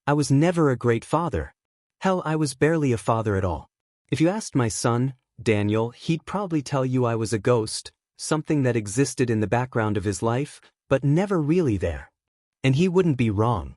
I was never a great father. Hell, I was barely a father at all. If you asked my son, Daniel, he'd probably tell you I was a ghost, something that existed in the background of his life, but never really there. And he wouldn't be wrong.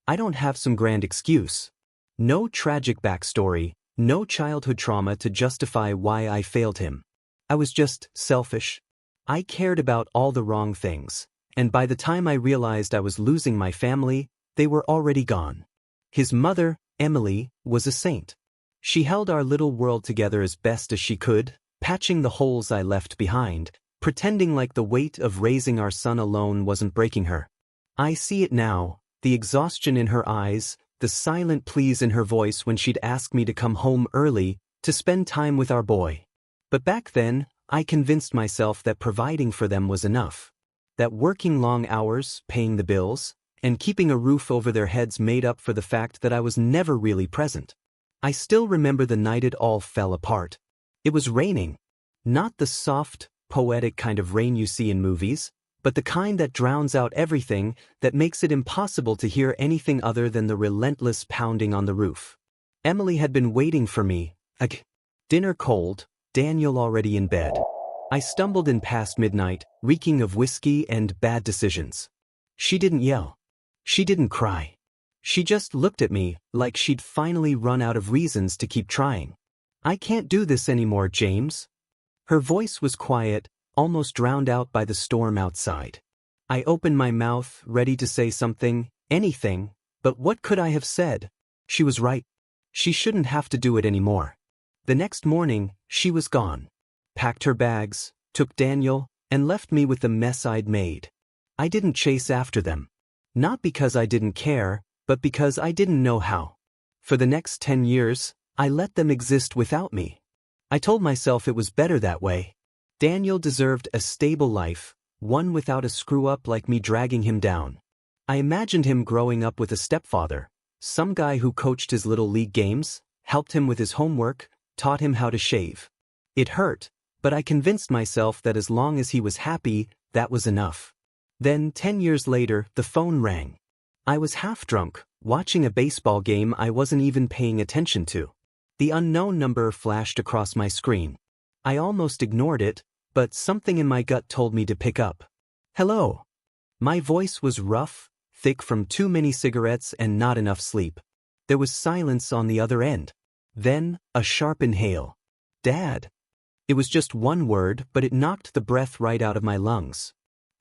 I don't have some grand excuse. No tragic backstory, no childhood trauma to justify why I failed him. I was just selfish. I cared about all the wrong things, and by the time I realized I was losing my family, they were already gone. His mother, Emily, was a saint. She held our little world together as best as she could, patching the holes I left behind, pretending like the weight of raising our son alone wasn't breaking her. I see it now, the exhaustion in her eyes, the silent pleas in her voice when she'd ask me to come home early to spend time with our boy. But back then, I convinced myself that providing for them was enough. That working long hours, paying the bills, and keeping a roof over their heads made up for the fact that I was never really present. I still remember the night it all fell apart. It was raining. Not the soft, poetic kind of rain you see in movies, but the kind that drowns out everything, that makes it impossible to hear anything other than the relentless pounding on the roof. Emily had been waiting for me. Dinner cold, Daniel already in bed. I stumbled in past midnight, reeking of whiskey and bad decisions. She didn't yell. She didn't cry. She just looked at me like she'd finally run out of reasons to keep trying. "I can't do this anymore, James." Her voice was quiet, almost drowned out by the storm outside. I opened my mouth, ready to say something, anything, but what could I have said? She was right. She shouldn't have to do it anymore. The next morning, she was gone. Packed her bags, took Daniel, and left me with the mess I'd made. I didn't chase after them. Not because I didn't care, but because I didn't know how. For the next 10 years, I let them exist without me. I told myself it was better that way. Daniel deserved a stable life, one without a screw-up like me dragging him down. I imagined him growing up with a stepfather, some guy who coached his little league games, helped him with his homework, taught him how to shave. It hurt, but I convinced myself that as long as he was happy, that was enough. Then, 10 years later, the phone rang. I was half drunk, watching a baseball game I wasn't even paying attention to. The unknown number flashed across my screen. I almost ignored it, but something in my gut told me to pick up. "Hello." My voice was rough, thick from too many cigarettes and not enough sleep. There was silence on the other end. Then, a sharp inhale. "Dad." It was just one word, but it knocked the breath right out of my lungs.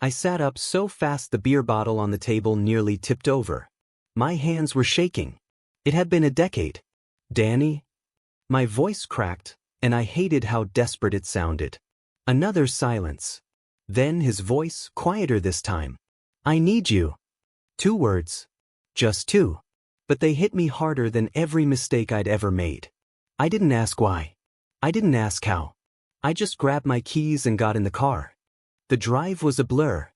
I sat up so fast the beer bottle on the table nearly tipped over. My hands were shaking. It had been a decade. "Danny?" My voice cracked, and I hated how desperate it sounded. Another silence. Then his voice, quieter this time. "I need you." 2 words. Just 2. But they hit me harder than every mistake I'd ever made. I didn't ask why. I didn't ask how. I just grabbed my keys and got in the car. The drive was a blur.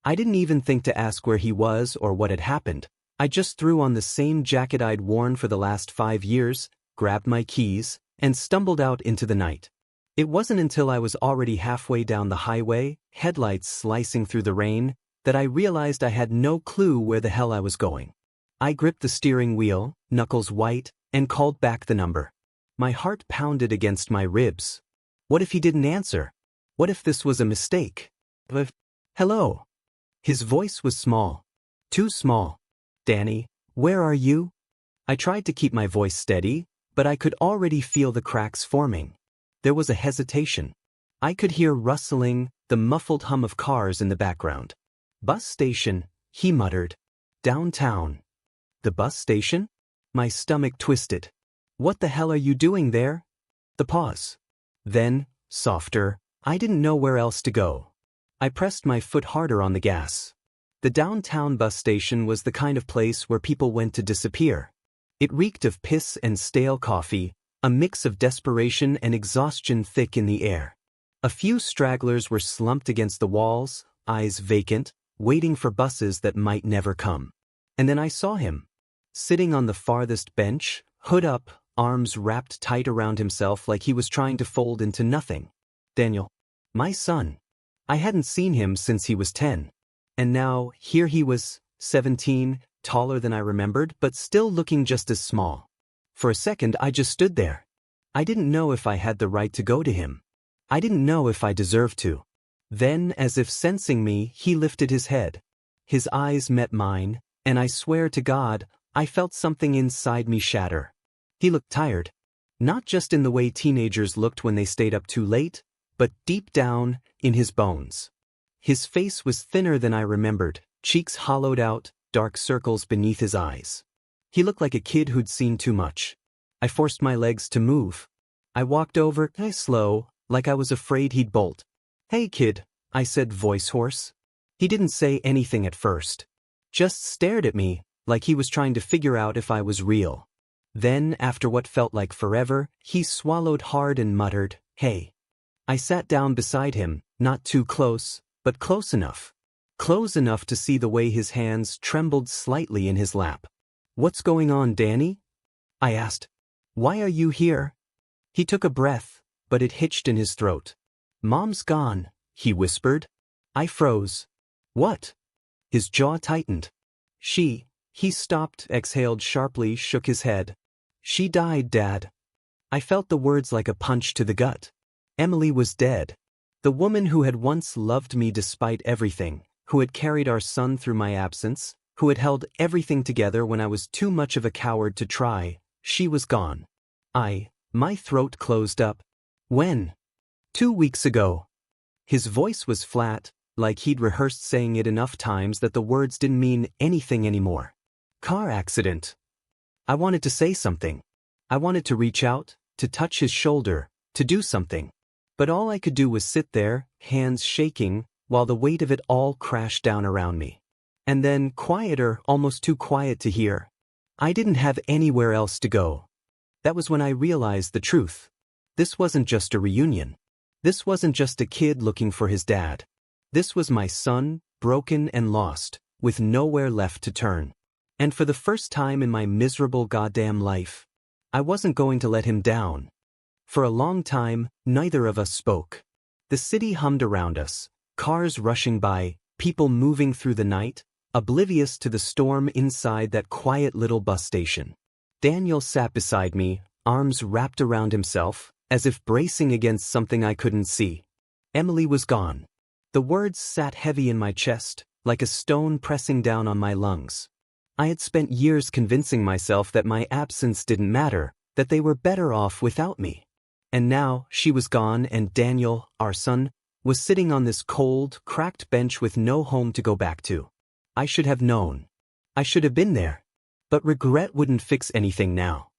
I didn't even think to ask where he was or what had happened. I just threw on the same jacket I'd worn for the last 5 years, grabbed my keys, and stumbled out into the night. It wasn't until I was already halfway down the highway, headlights slicing through the rain, that I realized I had no clue where the hell I was going. I gripped the steering wheel, knuckles white, and called back the number. My heart pounded against my ribs. What if he didn't answer? What if this was a mistake? "Hello." His voice was small. Too small. "Danny, where are you?" I tried to keep my voice steady, but I could already feel the cracks forming. There was a hesitation. I could hear rustling, the muffled hum of cars in the background. "Bus station," he muttered. "Downtown." The bus station? My stomach twisted. "What the hell are you doing there?" The pause. Then, softer, I didn't know where else to go. I pressed my foot harder on the gas. The downtown bus station was the kind of place where people went to disappear. It reeked of piss and stale coffee, a mix of desperation and exhaustion thick in the air. A few stragglers were slumped against the walls, eyes vacant, waiting for buses that might never come. And then I saw him. Sitting on the farthest bench, hood up, arms wrapped tight around himself like he was trying to fold into nothing. Daniel. My son. I hadn't seen him since he was 10. And now, here he was, 17, taller than I remembered, but still looking just as small. For a second I just stood there. I didn't know if I had the right to go to him. I didn't know if I deserved to. Then, as if sensing me, he lifted his head. His eyes met mine, and I swear to God, I felt something inside me shatter. He looked tired. Not just in the way teenagers looked when they stayed up too late, but deep down, in his bones. His face was thinner than I remembered, cheeks hollowed out, dark circles beneath his eyes. He looked like a kid who'd seen too much. I forced my legs to move. I walked over, slow, like I was afraid he'd bolt. "Hey kid," I said, voice hoarse. He didn't say anything at first. Just stared at me, like he was trying to figure out if I was real. Then, after what felt like forever, he swallowed hard and muttered, "Hey." I sat down beside him, not too close, but close enough. Close enough to see the way his hands trembled slightly in his lap. "What's going on, Danny?" I asked. "Why are you here?" He took a breath, but it hitched in his throat. "Mom's gone," he whispered. I froze. "What?" His jaw tightened. He stopped, exhaled sharply, shook his head. "She died, Dad." I felt the words like a punch to the gut. Emily was dead. The woman who had once loved me despite everything, who had carried our son through my absence, who had held everything together when I was too much of a coward to try, she was gone. My throat closed up. "When?" "2 weeks ago." His voice was flat, like he'd rehearsed saying it enough times that the words didn't mean anything anymore. "Car accident." I wanted to say something. I wanted to reach out, to touch his shoulder, to do something. But all I could do was sit there, hands shaking, while the weight of it all crashed down around me. And then, quieter, almost too quiet to hear. I didn't have anywhere else to go. That was when I realized the truth. This wasn't just a reunion. This wasn't just a kid looking for his dad. This was my son, broken and lost, with nowhere left to turn. And for the first time in my miserable goddamn life, I wasn't going to let him down. For a long time, neither of us spoke. The city hummed around us, cars rushing by, people moving through the night, oblivious to the storm inside that quiet little bus station. Daniel sat beside me, arms wrapped around himself, as if bracing against something I couldn't see. Emily was gone. The words sat heavy in my chest, like a stone pressing down on my lungs. I had spent years convincing myself that my absence didn't matter, that they were better off without me. And now, she was gone and Daniel, our son, was sitting on this cold, cracked bench with no home to go back to. I should have known. I should have been there. But regret wouldn't fix anything now.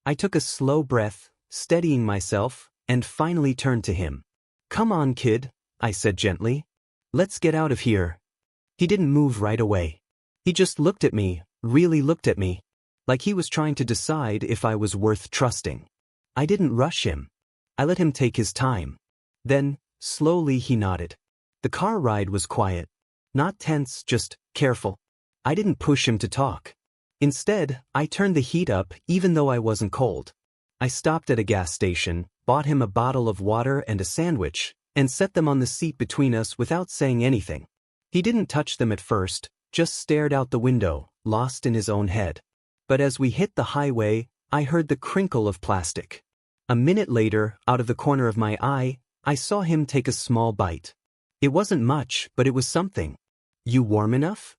I took a slow breath, steadying myself, and finally turned to him. "Come on, kid," I said gently. "Let's get out of here." He didn't move right away. He just looked at me, really looked at me, like he was trying to decide if I was worth trusting. I didn't rush him. I let him take his time. Then, slowly he nodded. The car ride was quiet. Not tense, just careful. I didn't push him to talk. Instead, I turned the heat up even though I wasn't cold. I stopped at a gas station, bought him a bottle of water and a sandwich, and set them on the seat between us without saying anything. He didn't touch them at first, just stared out the window, lost in his own head. But as we hit the highway, I heard the crinkle of plastic. A minute later, out of the corner of my eye, I saw him take a small bite. It wasn't much, but it was something. "You warm enough?"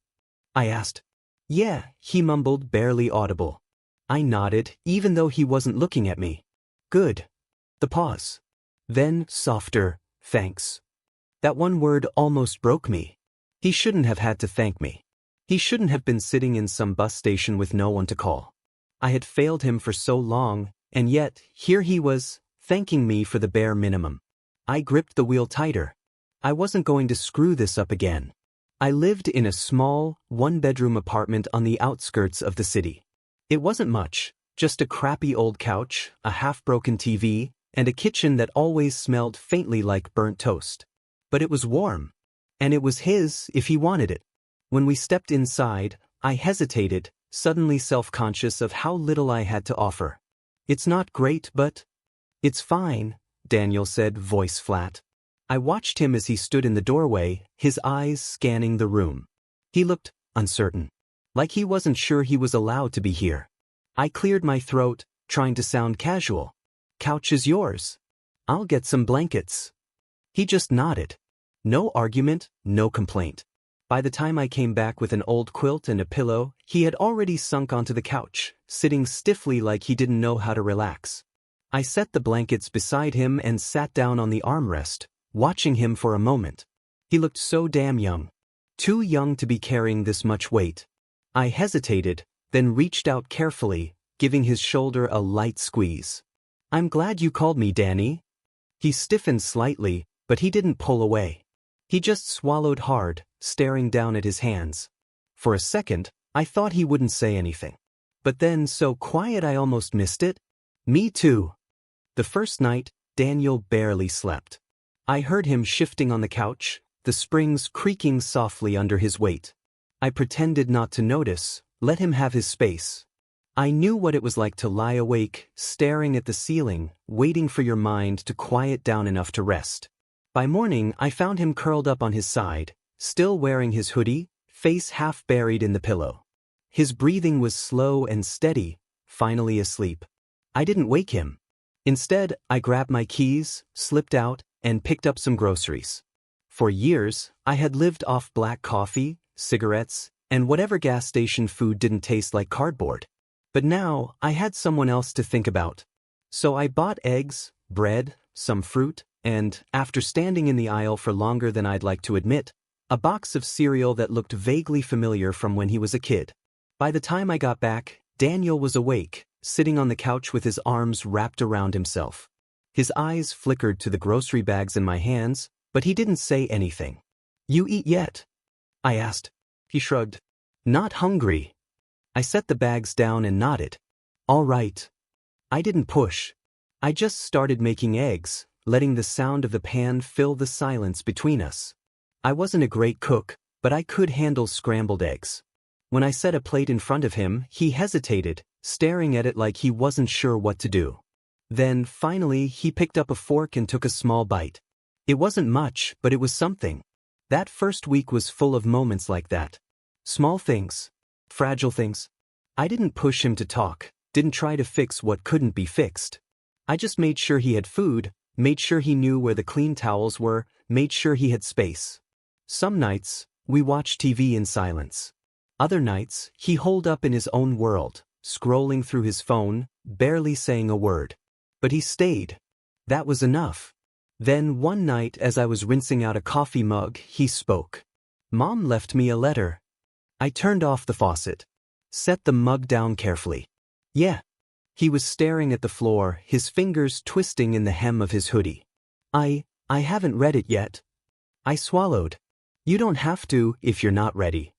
I asked. "Yeah," he mumbled, barely audible. I nodded, even though he wasn't looking at me. "Good." The pause. Then, softer, "Thanks." That one word almost broke me. He shouldn't have had to thank me. He shouldn't have been sitting in some bus station with no one to call. I had failed him for so long, and yet, here he was, thanking me for the bare minimum. I gripped the wheel tighter. I wasn't going to screw this up again. I lived in a small, one-bedroom apartment on the outskirts of the city. It wasn't much, just a crappy old couch, a half-broken TV, and a kitchen that always smelled faintly like burnt toast. But it was warm. And it was his if he wanted it. When we stepped inside, I hesitated, suddenly self-conscious of how little I had to offer. "It's not great, but..." "It's fine," Daniel said, voice flat. I watched him as he stood in the doorway, his eyes scanning the room. He looked uncertain. Like he wasn't sure he was allowed to be here. I cleared my throat, trying to sound casual. Couch is yours. I'll get some blankets. He just nodded. No argument, no complaint. By the time I came back with an old quilt and a pillow, he had already sunk onto the couch, sitting stiffly like he didn't know how to relax. I set the blankets beside him and sat down on the armrest, watching him for a moment. He looked so damn young. Too young to be carrying this much weight. I hesitated, then reached out carefully, giving his shoulder a light squeeze. I'm glad you called me, Danny. He stiffened slightly, but he didn't pull away. He just swallowed hard, staring down at his hands. For a second, I thought he wouldn't say anything. But then so quiet I almost missed it. Me too. The first night, Daniel barely slept. I heard him shifting on the couch, the springs creaking softly under his weight. I pretended not to notice, let him have his space. I knew what it was like to lie awake, staring at the ceiling, waiting for your mind to quiet down enough to rest. By morning, I found him curled up on his side, still wearing his hoodie, face half buried in the pillow. His breathing was slow and steady, finally asleep. I didn't wake him. Instead, I grabbed my keys, slipped out, and picked up some groceries. For years, I had lived off black coffee, cigarettes, and whatever gas station food didn't taste like cardboard. But now, I had someone else to think about. So I bought eggs, bread, some fruit, and, after standing in the aisle for longer than I'd like to admit, a box of cereal that looked vaguely familiar from when he was a kid. By the time I got back, Daniel was awake, sitting on the couch with his arms wrapped around himself. His eyes flickered to the grocery bags in my hands, but he didn't say anything. You eat yet? I asked. He shrugged. Not hungry. I set the bags down and nodded. All right. I didn't push. I just started making eggs, letting the sound of the pan fill the silence between us. I wasn't a great cook, but I could handle scrambled eggs. When I set a plate in front of him, he hesitated, staring at it like he wasn't sure what to do. Then, finally, he picked up a fork and took a small bite. It wasn't much, but it was something. That first week was full of moments like that. Small things. Fragile things. I didn't push him to talk, didn't try to fix what couldn't be fixed. I just made sure he had food, made sure he knew where the clean towels were, made sure he had space. Some nights, we watched TV in silence. Other nights, he holed up in his own world, scrolling through his phone, barely saying a word. But he stayed. That was enough. Then one night as I was rinsing out a coffee mug, he spoke. Mom left me a letter. I turned off the faucet. Set the mug down carefully. Yeah. He was staring at the floor, his fingers twisting in the hem of his hoodie. I haven't read it yet. I swallowed. You don't have to if you're not ready.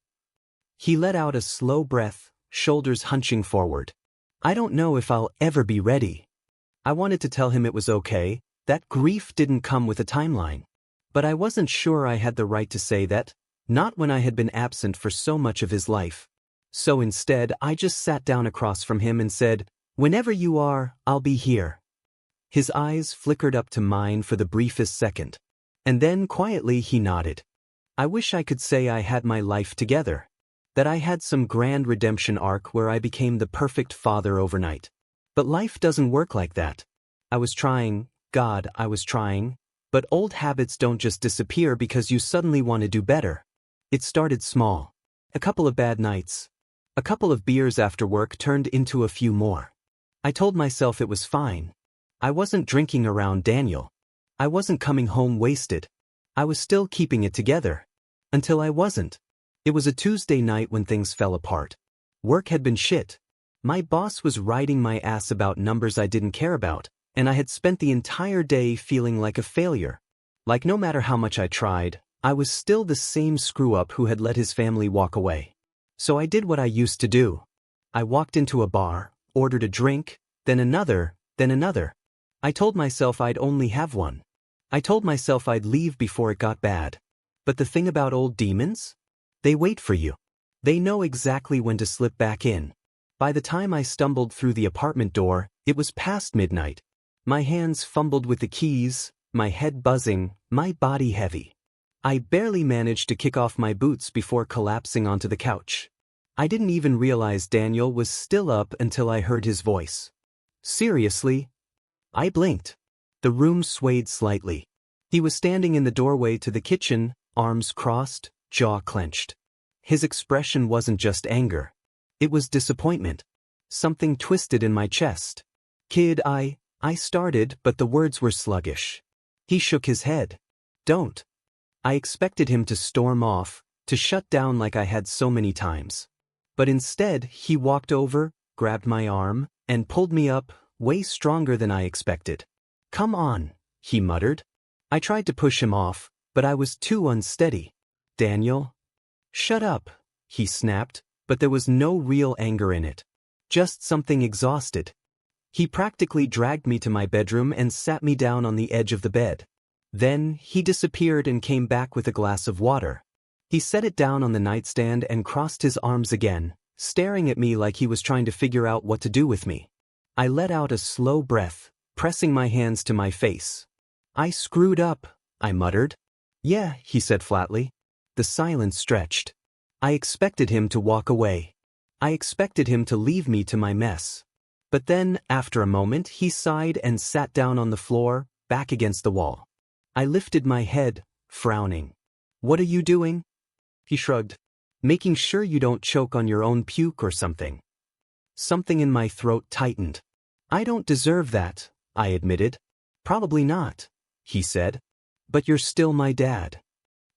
He let out a slow breath, shoulders hunching forward. I don't know if I'll ever be ready. I wanted to tell him it was okay, that grief didn't come with a timeline. But I wasn't sure I had the right to say that, not when I had been absent for so much of his life. So instead, I just sat down across from him and said, whenever you are, I'll be here. His eyes flickered up to mine for the briefest second. And then quietly he nodded. I wish I could say I had my life together. That I had some grand redemption arc where I became the perfect father overnight. But life doesn't work like that. I was trying, God, I was trying, but old habits don't just disappear because you suddenly want to do better. It started small. A couple of bad nights. A couple of beers after work turned into a few more. I told myself it was fine. I wasn't drinking around Daniel. I wasn't coming home wasted. I was still keeping it together. Until I wasn't. It was a Tuesday night when things fell apart. Work had been shit. My boss was riding my ass about numbers I didn't care about, and I had spent the entire day feeling like a failure. Like no matter how much I tried, I was still the same screw-up who had let his family walk away. So I did what I used to do. I walked into a bar, ordered a drink, then another, then another. I told myself I'd only have one. I told myself I'd leave before it got bad. But the thing about old demons? They wait for you. They know exactly when to slip back in. By the time I stumbled through the apartment door, it was past midnight. My hands fumbled with the keys, my head buzzing, my body heavy. I barely managed to kick off my boots before collapsing onto the couch. I didn't even realize Daniel was still up until I heard his voice. Seriously? I blinked. The room swayed slightly. He was standing in the doorway to the kitchen, arms crossed, jaw clenched. His expression wasn't just anger. It was disappointment. Something twisted in my chest. Kid, I started, but the words were sluggish. He shook his head. Don't. I expected him to storm off, to shut down like I had so many times. But instead, he walked over, grabbed my arm, and pulled me up, way stronger than I expected. Come on, he muttered. I tried to push him off, but I was too unsteady. Daniel? Shut up, he snapped, but there was no real anger in it. Just something exhausted. He practically dragged me to my bedroom and sat me down on the edge of the bed. Then, he disappeared and came back with a glass of water. He set it down on the nightstand and crossed his arms again, staring at me like he was trying to figure out what to do with me. I let out a slow breath, pressing my hands to my face. I screwed up, I muttered. Yeah, he said flatly. The silence stretched. I expected him to walk away. I expected him to leave me to my mess. But then, after a moment, he sighed and sat down on the floor, back against the wall. I lifted my head, frowning. What are you doing? He shrugged. Making sure you don't choke on your own puke or something. Something in my throat tightened. I don't deserve that, I admitted. Probably not, he said. But you're still my dad.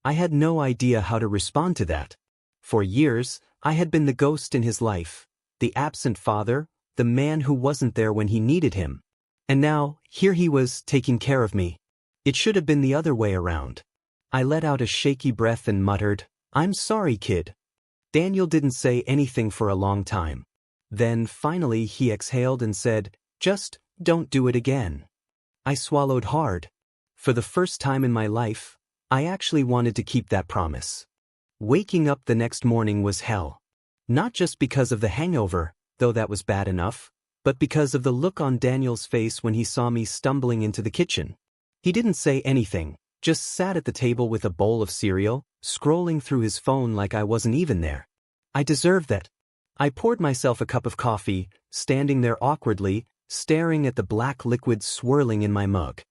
I had no idea how to respond to that. For years, I had been the ghost in his life, the absent father, the man who wasn't there when he needed him. And now, here he was, taking care of me. It should have been the other way around. I let out a shaky breath and muttered, I'm sorry, kid. Daniel didn't say anything for a long time. Then, finally, he exhaled and said, just don't do it again. I swallowed hard. For the first time in my life, I actually wanted to keep that promise. Waking up the next morning was hell. Not just because of the hangover, though that was bad enough, but because of the look on Daniel's face when he saw me stumbling into the kitchen. He didn't say anything, just sat at the table with a bowl of cereal, scrolling through his phone like I wasn't even there. I deserved that. I poured myself a cup of coffee, standing there awkwardly, staring at the black liquid swirling in my mug.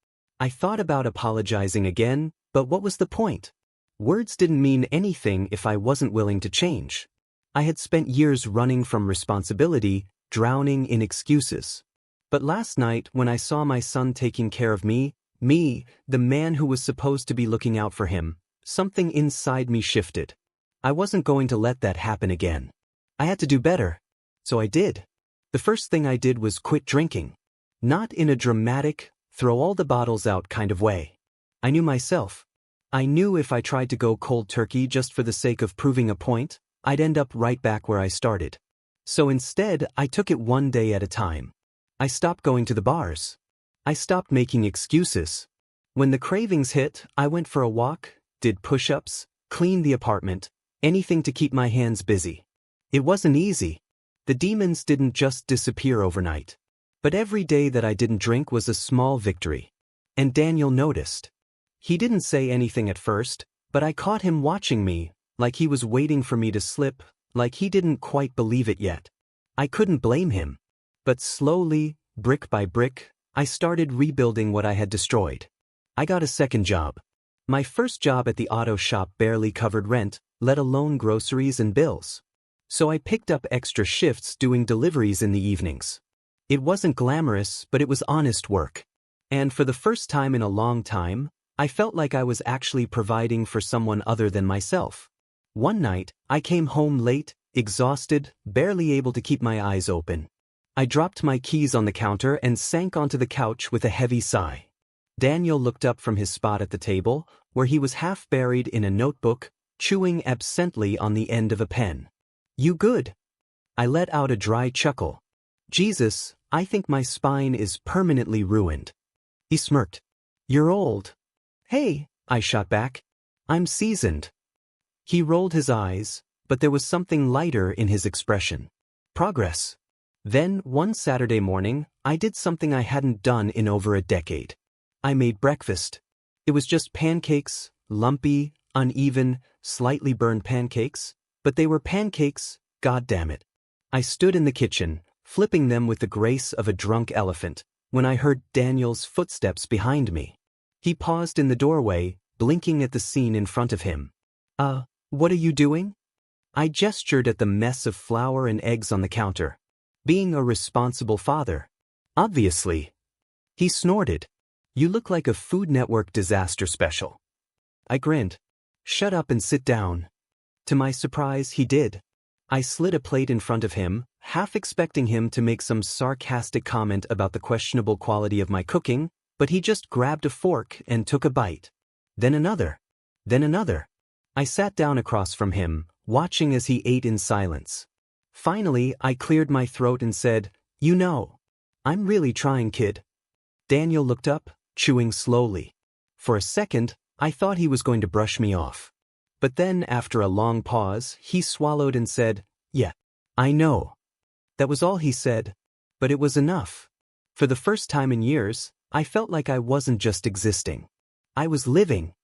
I thought about apologizing again, but what was the point? Words didn't mean anything if I wasn't willing to change. I had spent years running from responsibility, drowning in excuses. But last night, when I saw my son taking care of me, the man who was supposed to be looking out for him, something inside me shifted. I wasn't going to let that happen again. I had to do better. So I did. The first thing I did was quit drinking. Not in a dramatic, throw all the bottles out kind of way. I knew myself. I knew if I tried to go cold turkey just for the sake of proving a point, I'd end up right back where I started. So instead, I took it one day at a time. I stopped going to the bars. I stopped making excuses. When the cravings hit, I went for a walk, did push-ups, cleaned the apartment, anything to keep my hands busy. It wasn't easy. The demons didn't just disappear overnight. But every day that I didn't drink was a small victory. And Daniel noticed. He didn't say anything at first, but I caught him watching me, like he was waiting for me to slip, like he didn't quite believe it yet. I couldn't blame him. But slowly, brick by brick, I started rebuilding what I had destroyed. I got a second job. My first job at the auto shop barely covered rent, let alone groceries and bills. So I picked up extra shifts doing deliveries in the evenings. It wasn't glamorous, but it was honest work. And for the first time in a long time, I felt like I was actually providing for someone other than myself. One night, I came home late, exhausted, barely able to keep my eyes open. I dropped my keys on the counter and sank onto the couch with a heavy sigh. Daniel looked up from his spot at the table, where he was half buried in a notebook, chewing absently on the end of a pen. You good? I let out a dry chuckle. Jesus, I think my spine is permanently ruined. He smirked. You're old. Hey, I shot back. I'm seasoned. He rolled his eyes, but there was something lighter in his expression. Progress. Then, one Saturday morning, I did something I hadn't done in over a decade. I made breakfast. It was just pancakes, lumpy, uneven, slightly burned pancakes, but they were pancakes, God damn it. I stood in the kitchen, flipping them with the grace of a drunk elephant, when I heard Daniel's footsteps behind me. He paused in the doorway, blinking at the scene in front of him. What are you doing? I gestured at the mess of flour and eggs on the counter. Being a responsible father. Obviously. He snorted. You look like a Food Network disaster special. I grinned. Shut up and sit down. To my surprise, he did. I slid a plate in front of him, half expecting him to make some sarcastic comment about the questionable quality of my cooking, but he just grabbed a fork and took a bite. Then another. Then another. I sat down across from him, watching as he ate in silence. Finally, I cleared my throat and said, "You know, I'm really trying, kid." Daniel looked up, chewing slowly. For a second, I thought he was going to brush me off. But then, after a long pause, he swallowed and said, "Yeah, I know." That was all he said. But it was enough. For the first time in years, I felt like I wasn't just existing. I was living.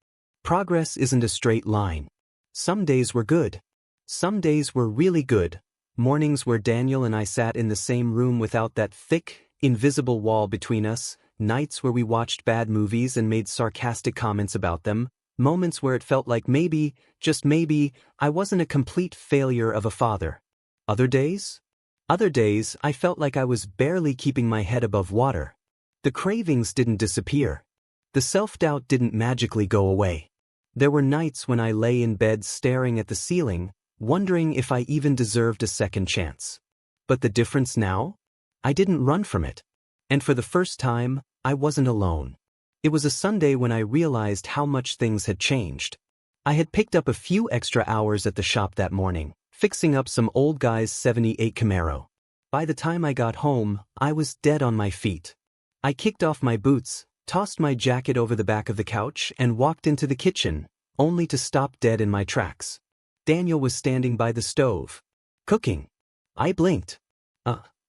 Progress isn't a straight line. Some days were good. Some days were really good. Mornings where Daniel and I sat in the same room without that thick, invisible wall between us, nights where we watched bad movies and made sarcastic comments about them, moments where it felt like maybe, just maybe, I wasn't a complete failure of a father. Other days? Other days, I felt like I was barely keeping my head above water. The cravings didn't disappear. The self-doubt didn't magically go away. There were nights when I lay in bed staring at the ceiling, wondering if I even deserved a second chance. But the difference now? I didn't run from it. And for the first time, I wasn't alone. It was a Sunday when I realized how much things had changed. I had picked up a few extra hours at the shop that morning, fixing up some old guy's '78 Camaro. By the time I got home, I was dead on my feet. I kicked off my boots, tossed my jacket over the back of the couch, and walked into the kitchen, only to stop dead in my tracks. Daniel was standing by the stove, cooking. I blinked.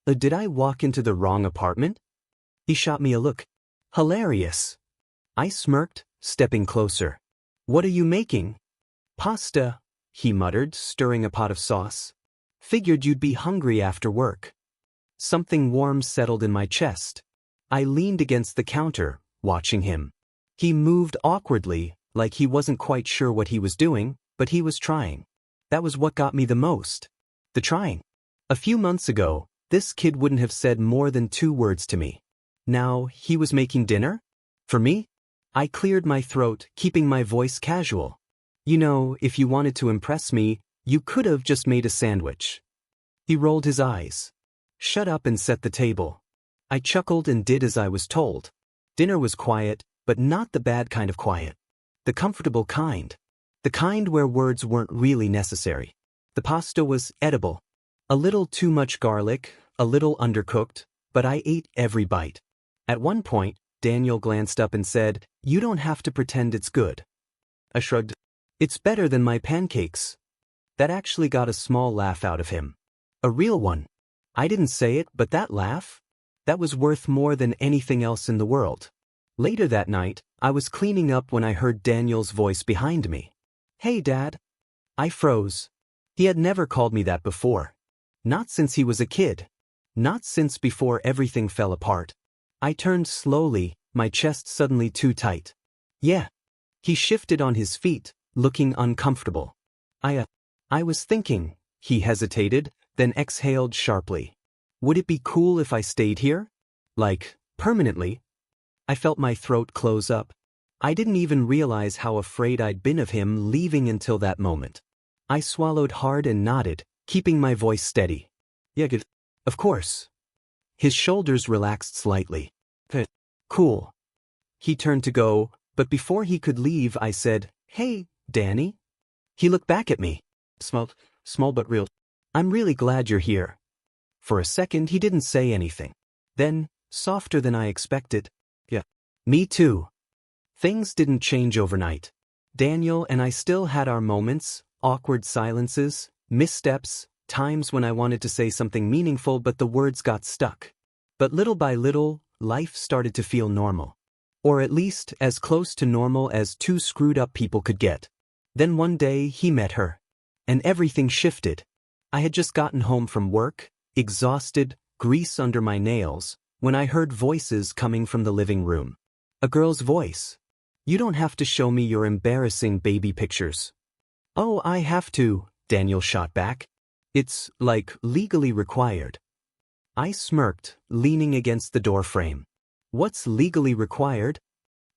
Did I walk into the wrong apartment? He shot me a look. Hilarious. I smirked, stepping closer. What are you making? Pasta, he muttered, stirring a pot of sauce. Figured you'd be hungry after work. Something warm settled in my chest. I leaned against the counter, watching him. He moved awkwardly, like he wasn't quite sure what he was doing, but he was trying. That was what got me the most. The trying. A few months ago, this kid wouldn't have said more than 2 words to me. Now, he was making dinner? For me? I cleared my throat, keeping my voice casual. You know, if you wanted to impress me, you could have just made a sandwich. He rolled his eyes. Shut up and set the table. I chuckled and did as I was told. Dinner was quiet, but not the bad kind of quiet. The comfortable kind. The kind where words weren't really necessary. The pasta was edible. A little too much garlic, a little undercooked, but I ate every bite. At one point, Daniel glanced up and said, "You don't have to pretend it's good." I shrugged. "It's better than my pancakes." That actually got a small laugh out of him. A real one. I didn't say it, but that laugh? That was worth more than anything else in the world. Later that night, I was cleaning up when I heard Daniel's voice behind me. "Hey, Dad." I froze. He had never called me that before. Not since he was a kid. Not since before everything fell apart. I turned slowly, my chest suddenly too tight. "Yeah." He shifted on his feet, looking uncomfortable. I was thinking," he hesitated, then exhaled sharply. "Would it be cool if I stayed here? Like, permanently?" I felt my throat close up. I didn't even realize how afraid I'd been of him leaving until that moment. I swallowed hard and nodded, keeping my voice steady. "Yeah, good. Of course." His shoulders relaxed slightly. "Cool." He turned to go, but before he could leave I said, "Hey, Danny." He looked back at me. Small but real. "I'm really glad you're here." For a second he didn't say anything. Then, softer than I expected, "Yeah, me too." Things didn't change overnight. Daniel and I still had our moments, awkward silences, missteps, times when I wanted to say something meaningful but the words got stuck. But little by little, life started to feel normal. Or at least as close to normal as 2 screwed up people could get. Then one day he met her. And everything shifted. I had just gotten home from work, exhausted, grease under my nails, when I heard voices coming from the living room. A girl's voice. "You don't have to show me your embarrassing baby pictures." "Oh, I have to," Daniel shot back. "It's, like, legally required." I smirked, leaning against the doorframe. "What's legally required?"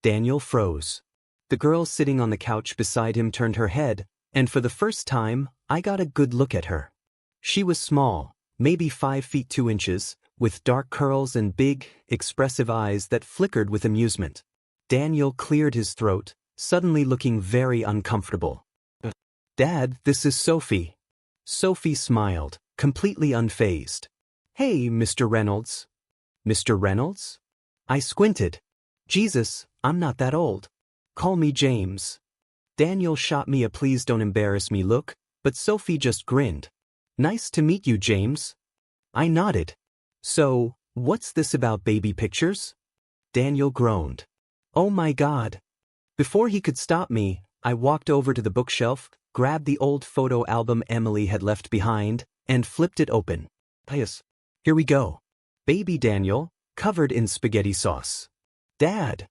Daniel froze. The girl sitting on the couch beside him turned her head, and for the first time, I got a good look at her. She was small, maybe 5 feet 2 inches, with dark curls and big, expressive eyes that flickered with amusement. Daniel cleared his throat, suddenly looking very uncomfortable. "Dad, this is Sophie." Sophie smiled, completely unfazed. "Hey, Mr. Reynolds." "Mr. Reynolds?" I squinted. "Jesus, I'm not that old. Call me James." Daniel shot me a "please don't embarrass me" look, but Sophie just grinned. "Nice to meet you, James." I nodded. "So, what's this about baby pictures?" Daniel groaned. "Oh my God." Before he could stop me, I walked over to the bookshelf, grabbed the old photo album Emily had left behind, and flipped it open. Yes. Here we go. Baby Daniel, covered in spaghetti sauce. "Dad!"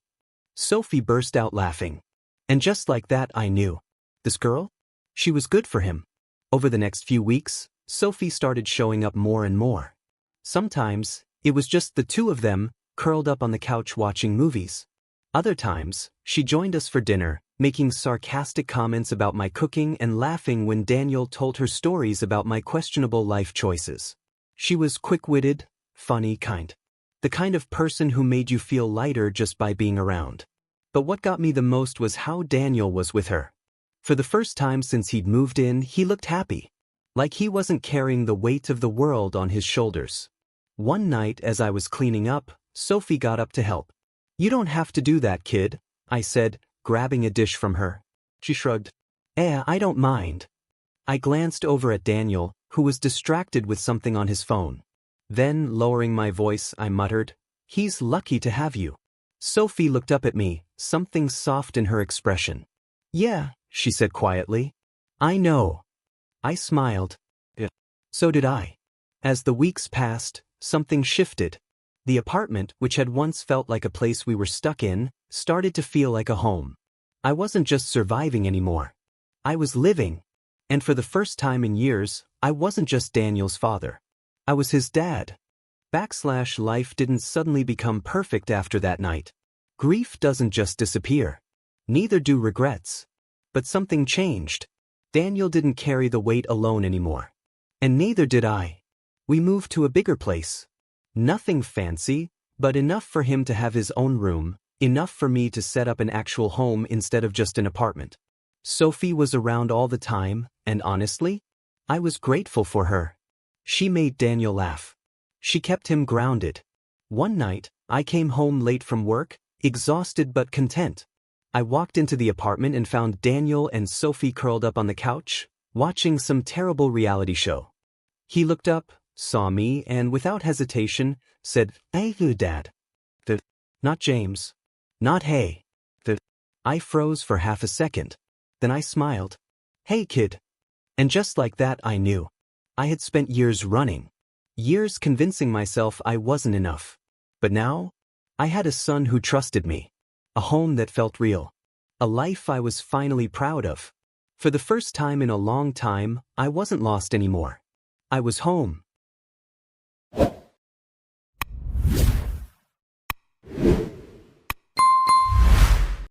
Sophie burst out laughing. And just like that I knew. This girl? She was good for him. Over the next few weeks, Sophie started showing up more and more. Sometimes, it was just the two of them, curled up on the couch watching movies. Other times, she joined us for dinner, making sarcastic comments about my cooking and laughing when Daniel told her stories about my questionable life choices. She was quick-witted, funny kind. The kind of person who made you feel lighter just by being around. But what got me the most was how Daniel was with her. For the first time since he'd moved in, he looked happy. Like he wasn't carrying the weight of the world on his shoulders. One night as I was cleaning up, Sophie got up to help. "You don't have to do that, kid," I said, grabbing a dish from her. She shrugged. I don't mind." I glanced over at Daniel, who was distracted with something on his phone. Then, lowering my voice, I muttered, "He's lucky to have you." Sophie looked up at me, something soft in her expression. "Yeah," she said quietly. "I know." I smiled. Yeah. So did I. As the weeks passed, something shifted. The apartment, which had once felt like a place we were stuck in, started to feel like a home. I wasn't just surviving anymore. I was living. And for the first time in years, I wasn't just Daniel's father. I was his dad. Life didn't suddenly become perfect after that night. Grief doesn't just disappear. Neither do regrets. But something changed. Daniel didn't carry the weight alone anymore. And neither did I. We moved to a bigger place. Nothing fancy, but enough for him to have his own room, enough for me to set up an actual home instead of just an apartment. Sophie was around all the time, and honestly, I was grateful for her. She made Daniel laugh. She kept him grounded. One night, I came home late from work, exhausted but content. I walked into the apartment and found Daniel and Sophie curled up on the couch, watching some terrible reality show. He looked up, saw me, and without hesitation, said, "Hey, Dad." Not James. Not hey. I froze for half a second. Then I smiled. "Hey, kid." And just like that I knew. I had spent years running. Years convincing myself I wasn't enough. But now, I had a son who trusted me. A home that felt real. A life I was finally proud of. For the first time in a long time, I wasn't lost anymore. I was home.